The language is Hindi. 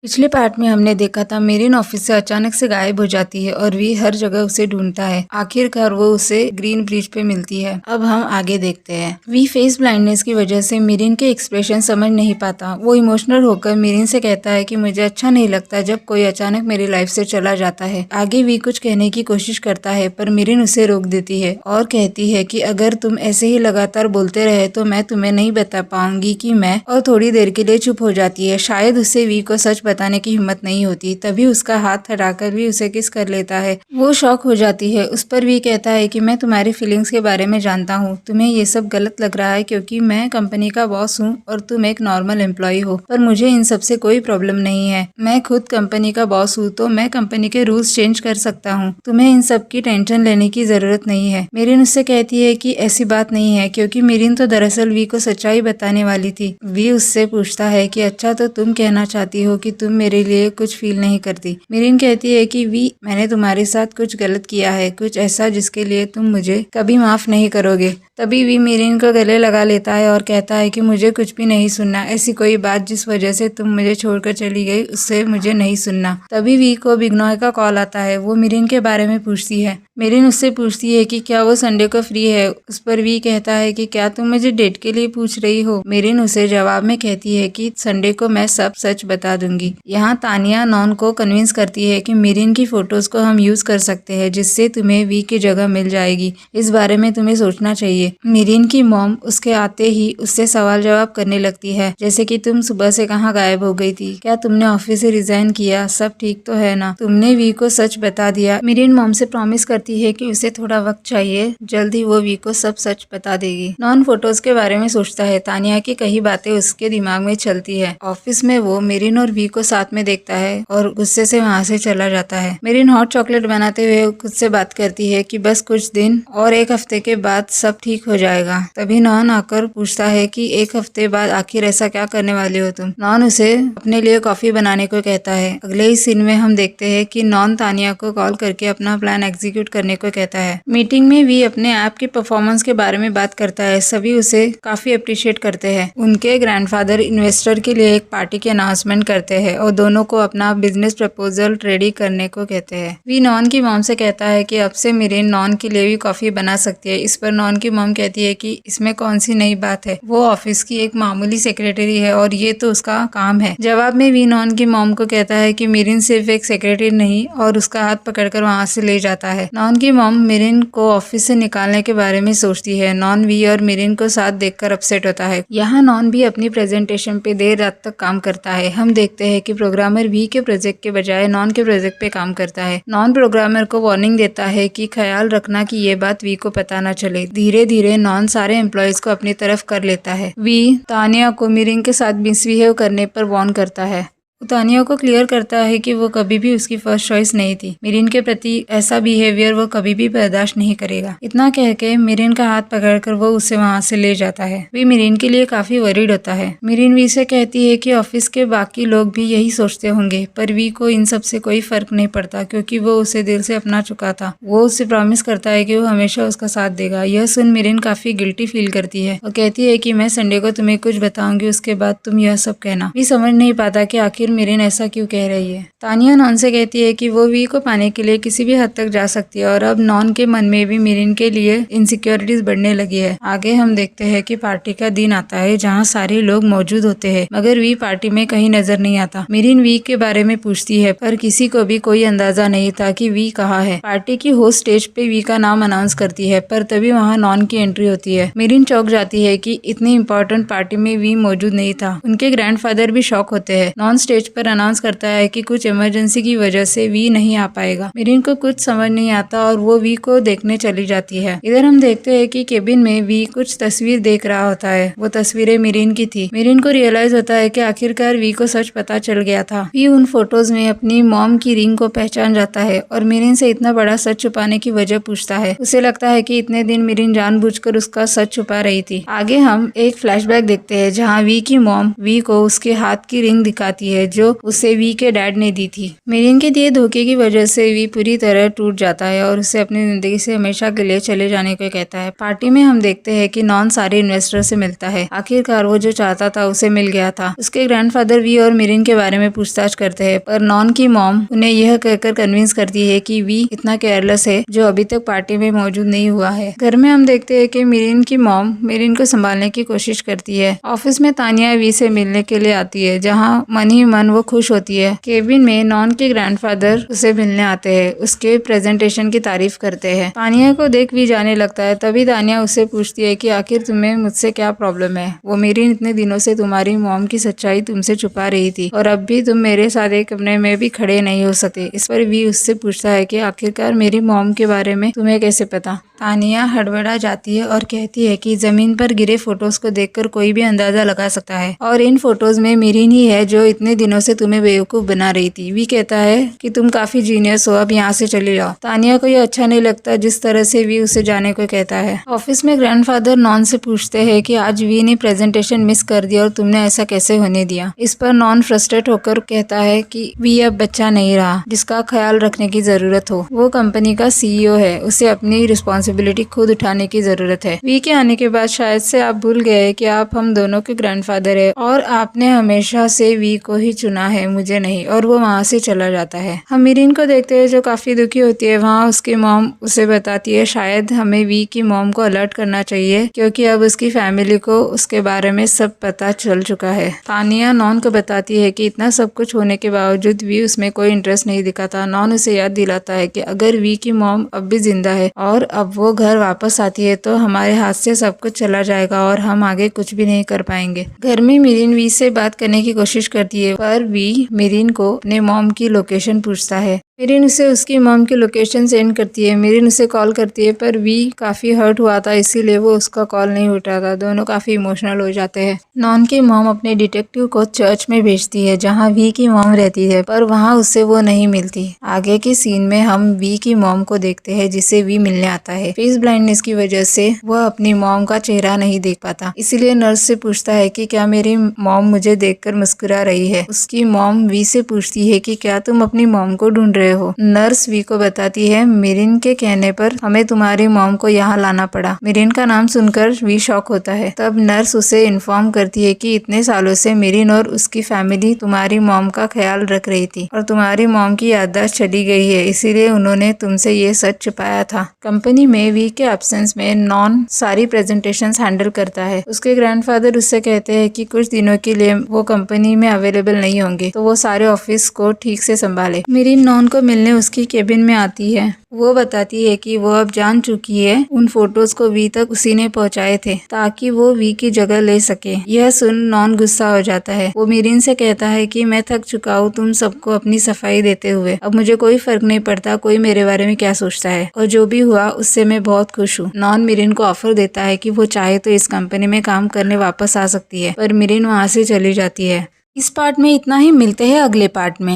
पिछले पार्ट में हमने देखा था मेरिन ऑफिस से अचानक से गायब हो जाती है और वी हर जगह उसे ढूंढता है। आखिरकार वो उसे ग्रीन ब्रिज पे मिलती है। अब हम आगे देखते हैं। वी फेस ब्लाइंडनेस की वजह से मेरिन के एक्सप्रेशन समझ नहीं पाता। वो इमोशनल होकर मेरिन से कहता है कि मुझे अच्छा नहीं लगता जब कोई अचानक मेरी लाइफ से चला जाता है। आगे वी कुछ कहने की कोशिश करता है पर मेरिन उसे रोक देती है और कहती है कि अगर तुम ऐसे ही लगातार बोलते रहे तो मैं तुम्हें नहीं बता पाऊंगी कि मैं, और थोड़ी देर के लिए चुप हो जाती है। शायद उसे वी को सच बताने की हिम्मत नहीं होती। तभी उसका हाथ हटाकर भी उसे किस कर लेता है। वो शॉक हो जाती है। उस पर भी कहता है कि मैं तुम्हारी फीलिंग्स के बारे में जानता हूँ। तुम्हें ये सब गलत लग रहा है क्योंकि मैं कंपनी का बॉस हूँ और तुम एक नॉर्मल एम्प्लॉय हो, पर मुझे इन सब से कोई प्रॉब्लम नहीं है। मैं खुद कंपनी का बॉस हूँ तो मैं कंपनी के रूल्स चेंज कर सकता हूँ। तुम्हें इन सब की टेंशन लेने की जरूरत नहीं है। मेरिन उससे कहती है कि ऐसी बात नहीं है, क्योंकि मेरिन तो दरअसल वी को सच्चाई बताने वाली थी। वी उससे पूछता है कि अच्छा तो तुम कहना चाहती हो कि तुम मेरे लिए कुछ फील नहीं करती। मेरिन कहती है कि वी, मैंने तुम्हारे साथ कुछ गलत किया है, कुछ ऐसा जिसके लिए तुम मुझे कभी माफ नहीं करोगे। तभी वी मेरिन को गले लगा लेता है और कहता है कि मुझे कुछ भी नहीं सुनना। ऐसी कोई बात जिस वजह से तुम मुझे छोड़कर चली गई उससे मुझे नहीं सुनना। तभी वी को बिग्नॉय का कॉल आता है। वो मेरिन के बारे में पूछती है। मेरिन उससे पूछती है कि क्या वो संडे को फ्री है। उस पर वी कहता है कि क्या तुम मुझे डेट के लिए पूछ रही हो। मेरिन उसे जवाब में कहती है कि संडे को मैं सब सच बता दूंगी। यहाँ तानिया नॉन को कन्विंस करती है कि मेरिन की फोटोज को हम यूज कर सकते हैं जिससे तुम्हें वी की जगह मिल जाएगी। इस बारे में तुम्हें सोचना चाहिए। मेरिन की मॉम उसके आते ही उससे सवाल जवाब करने लगती है, जैसे कि तुम सुबह से कहाँ गायब हो गई थी, क्या तुमने ऑफिस से रिजाइन किया, सब ठीक तो है ना, तुमने वी को सच बता दिया। मेरिन मॉम से प्रॉमिस करती है कि उसे थोड़ा वक्त चाहिए, जल्द ही वो वी को सब सच बता देगी। नॉन फोटोज के बारे में सोचता है। तानिया की कई बातें उसके दिमाग में चलती है। ऑफिस में वो मेरिन और वी को साथ में देखता है और गुस्से से वहाँ से चला जाता है। मेरिन हॉट चॉकलेट बनाते हुए खुद से बात करती है कि बस कुछ दिन और, एक हफ्ते के बाद सब ठीक हो जाएगा। तभी नॉन आकर पूछता है कि एक हफ्ते बाद आखिर ऐसा क्या करने वाले हो तुम। नॉन उसे अपने लिए कॉफी बनाने को कहता है। अगले ही सीन में हम देखते हैं कि नॉन तानिया को कॉल करके अपना प्लान एग्जीक्यूट करने को कहता है। मीटिंग में वी अपने ऐप के परफॉर्मेंस के बारे में बात करता है। सभी उसे काफी अप्रिशिएट करते हैं। उनके ग्रैंडफादर इन्वेस्टर के लिए एक पार्टी की अनाउंसमेंट करते हैं और दोनों को अपना बिजनेस प्रपोजल रेडी करने को कहते हैं। वी नॉन की मॉम से कहता है कि अब से मेरिन नॉन के लिए भी कॉफी बना सकती है। इस पर नॉन की मॉम कहती है कि इसमें कौन सी नई बात है, वो ऑफिस की एक मामूली सेक्रेटरी है और ये तो उसका काम है। जवाब में वी नॉन की मॉम को कहता है कि मेरिन सिर्फ एक सेक्रेटरी नहीं, और उसका हाथ पकड़कर वहाँ से ले जाता है। नॉन की मॉम मेरिन को ऑफिस से निकालने के बारे में सोचती है। नॉन वी और मेरिन को साथ देखकर अपसेट होता है। यहाँ नॉन भी अपनी प्रेजेंटेशन पे देर रात तक काम करता है। हम देखते हैं कि प्रोग्रामर वी के प्रोजेक्ट के बजाय नॉन के प्रोजेक्ट पे काम करता है। नॉन प्रोग्रामर को वार्निंग देता है कि ख्याल रखना कि ये बात वी को पता न चले। धीरे धीरे नॉन सारे एम्प्लॉयज को अपनी तरफ कर लेता है। वी तानिया को मेरिन के साथ मिसबिहेव करने पर वार्न करता है। तानिया को क्लियर करता है कि वो कभी भी उसकी फर्स्ट चॉइस नहीं थी। मेरिन के प्रति ऐसा बिहेवियर वो कभी भी बर्दाश्त नहीं करेगा। इतना कह के मेरिन का हाथ पकड़कर वो उसे वहाँ से ले जाता है। वी मेरिन के लिए काफी वरीड होता है। मेरिन वी से कहती है कि ऑफिस के बाकी लोग भी यही सोचते होंगे, पर वी को इन सब से कोई फर्क नहीं पड़ता क्योंकि वो उसे दिल से अपना चुका था। वो उसे प्रॉमिस करता है कि वो हमेशा उसका साथ देगा। यह सुन मेरिन काफी गिल्टी फील करती है और कहती है कि मैं संडे को तुम्हें कुछ बताऊंगी, उसके बाद तुम यह सब कहना। वी समझ नहीं पाता कि आखिर मेरिन ऐसा क्यों कह रही है। तानिया नॉन से कहती है कि वो वी को पाने के लिए किसी भी हद तक जा सकती है और अब नॉन के मन में भी मेरिन के लिए इनसिक्योरिटीज बढ़ने लगी है। आगे हम देखते हैं कि पार्टी का दिन आता है जहाँ सारे लोग मौजूद होते हैं, मगर वी पार्टी में कहीं नजर नहीं आता। मेरिन वी के बारे में पूछती है पर किसी को भी कोई अंदाजा नहीं था कि वी कहाँ है। पार्टी की होस्ट स्टेज पे वी का नाम अनाउंस करती है, पर तभी वहाँ नॉन की एंट्री होती है। मेरिन चौंक जाती है कि इतनी इंपॉर्टेंट पार्टी में वी मौजूद नहीं था। उनके ग्रैंडफादर भी शॉक होते हैं। नॉन स्टेज पर अनाउंस करता है कि कुछ इमरजेंसी की वजह से वी नहीं आ पाएगा। मेरिन को कुछ समझ नहीं आता और वो वी को देखने चली जाती है। इधर हम देखते हैं कि केबिन में वी कुछ तस्वीर देख रहा होता है। वो तस्वीरें मेरिन की थी। मेरिन को रियलाइज होता है कि आखिरकार वी को सच पता चल गया था। वी उन फोटोज में अपनी मॉम की रिंग को पहचान जाता है और मेरिन से इतना बड़ा सच छुपाने की वजह पूछता है। उसे लगता है कि इतने दिन मेरिन जानबूझकर उसका सच छुपा रही थी। आगे हम एक फ्लैशबैक देखते हैं जहाँ वी की मॉम वी को उसके हाथ की रिंग दिखाती है है जो उसे वी के डैड ने दी थी। मिरिन के दिए धोखे की वजह से वी पूरी तरह टूट जाता है और उसे अपनी जिंदगी से हमेशा के लिए चले जाने को कहता है। पार्टी में हम देखते हैं कि नॉन सारे इन्वेस्टर से मिलता है। आखिरकार वो जो चाहता था उसे मिल गया था। उसके ग्रैंडफादर वी और मिरिन के बारे में पूछताछ करते हैं, पर नॉन की मॉम उन्हें यह कहकर कन्विंस करती है कि वी इतना केयरलेस है जो अभी तक पार्टी में मौजूद नहीं हुआ है। घर में हम देखते हैं कि मिरिन की मॉम मिरिन को संभालने की कोशिश करती है। ऑफिस में तानिया वी से मिलने के लिए आती है, जहाँ मन ही मन वो खुश होती है। केबिन में नॉन के ग्रैंडफादर उसे मिलने आते हैं, उसके प्रेजेंटेशन की तारीफ करते हैं। तानिया को देख वी जाने लगता है। तभी तानिया उससे पूछती है कि आखिर तुम्हें मुझसे क्या प्रॉब्लम है। वो मिरिन इतने दिनों से तुम्हारी मॉम की सच्चाई तुमसे छुपा रही थी और अब भी तुम मेरे साथ एक कमरे में भी खड़े नहीं हो सकते। इस पर वी उससे पूछता है कि आखिरकार मेरी मॉम के बारे में तुम्हें कैसे पता। तानिया हड़बड़ा जाती है और कहती है कि जमीन पर गिरे फोटोज को देखकर कोई भी अंदाजा लगा सकता है और इन फोटोज में मिरिन ही है जो इतने दिनों से तुम्हें बेवकूफ बना रही थी। वी कहता है कि तुम काफी जीनियस हो, अब यहाँ से चले जाओ। तानिया को यह अच्छा नहीं लगता जिस तरह से वी उसे जाने को कहता है। ऑफिस में ग्रैंडफादर नॉन से पूछते हैं कि आज वी ने प्रेजेंटेशन मिस कर दिया और तुमने ऐसा कैसे होने दिया। इस पर नॉन फ्रस्ट्रेट होकर कहता है कि वी अब बच्चा नहीं रहा जिसका ख्याल रखने की जरूरत हो। वो कंपनी का CEO है, उसे अपनी रिस्पॉन्सिबिलिटी खुद उठाने की जरूरत है। वी के आने के बाद शायद से आप भूल गए कि आप हम दोनों के ग्रैंडफादर है और आपने हमेशा से वी को ही चुना है, मुझे नहीं। और वो वहाँ से चला जाता है। हम मिरिन को देखते हैं जो काफी दुखी होती है। वहाँ उसकी मॉम उसे बताती है शायद हमें वी की मॉम को अलर्ट करना चाहिए क्योंकि अब उसकी फैमिली को उसके बारे में सब पता चल चुका है। तानिया नॉन को बताती है कि इतना सब कुछ होने के बावजूद वी उसमें कोई इंटरेस्ट नहीं दिखाता। नॉन उसे याद दिलाता है कि अगर वी की मॉम अब भी जिंदा है और अब वो घर वापस आती है तो हमारे हाथ से सब कुछ चला जाएगा और हम आगे कुछ भी नहीं कर पाएंगे। घर में मिरिन वी से बात करने की कोशिश करती है, पर वी मिरिन को अपने मॉम की लोकेशन पूछता है। मिरिन उसे उसकी मॉम की लोकेशन सेंड करती है। मिरिन उसे कॉल करती है, पर वी काफी हर्ट हुआ था इसीलिए वो उसका कॉल नहीं उठाता। दोनों काफी इमोशनल हो जाते हैं। नॉन की मॉम अपने डिटेक्टिव को चर्च में भेजती है जहाँ वी की मॉम रहती है, पर वहाँ उसे वो नहीं मिलती। आगे के सीन में हम वी की मॉम को देखते हैं जिसे वी मिलने आता है। फेस ब्लाइंडनेस की वजह से वह अपनी मॉम का चेहरा नहीं देख पाता, इसलिए नर्स से पूछता है कि क्या मेरी मॉम मुझे देखकर मुस्कुरा रही है। उसकी मॉम वी से पूछती है कि क्या तुम अपनी मॉम को ढूंढ रहे हो। नर्स वी को बताती है मिरिन के कहने पर हमें तुम्हारी मॉम को यहाँ लाना पड़ा। मिरिन का नाम सुनकर वी शॉक होता है। तब नर्स उसे इन्फॉर्म करती है कि इतने सालों से मिरिन और उसकी फैमिली तुम्हारी मॉम का ख्याल रख रही थी और तुम्हारी मॉम की याददाश्त चली गई है, इसीलिए उन्होंने तुमसे ये सच छुपाया था। कंपनी में वी के एब्सेंस में नॉन सारी प्रेजेंटेशंस हैंडल करता है। उसके ग्रैंडफादर उससे कहते हैं कि कुछ दिनों के लिए वो कंपनी में अवेलेबल नहीं होंगे तो वो सारे ऑफिस को ठीक से संभाले। मिरिन नॉन को मिलने उसकी केबिन में आती है। वो बताती है कि वो अब जान चुकी है उन फोटोज को वी तक उसी ने पहुंचाए थे ताकि वो वी की जगह ले सके। यह सुन नॉन गुस्सा हो जाता है। वो मिरिन से कहता है कि मैं थक चुका हूँ तुम सबको अपनी सफाई देते हुए, अब मुझे कोई फर्क नहीं पड़ता कोई मेरे बारे में क्या सोचता है और जो भी हुआ उससे मैं बहुत खुश हूँ। नॉन मिरिन को ऑफर देता है कि वो चाहे तो इस कंपनी में काम करने वापस आ सकती है, पर मिरिन वहाँ से चली जाती है। इस पार्ट में इतना ही, मिलते हैं अगले पार्ट में।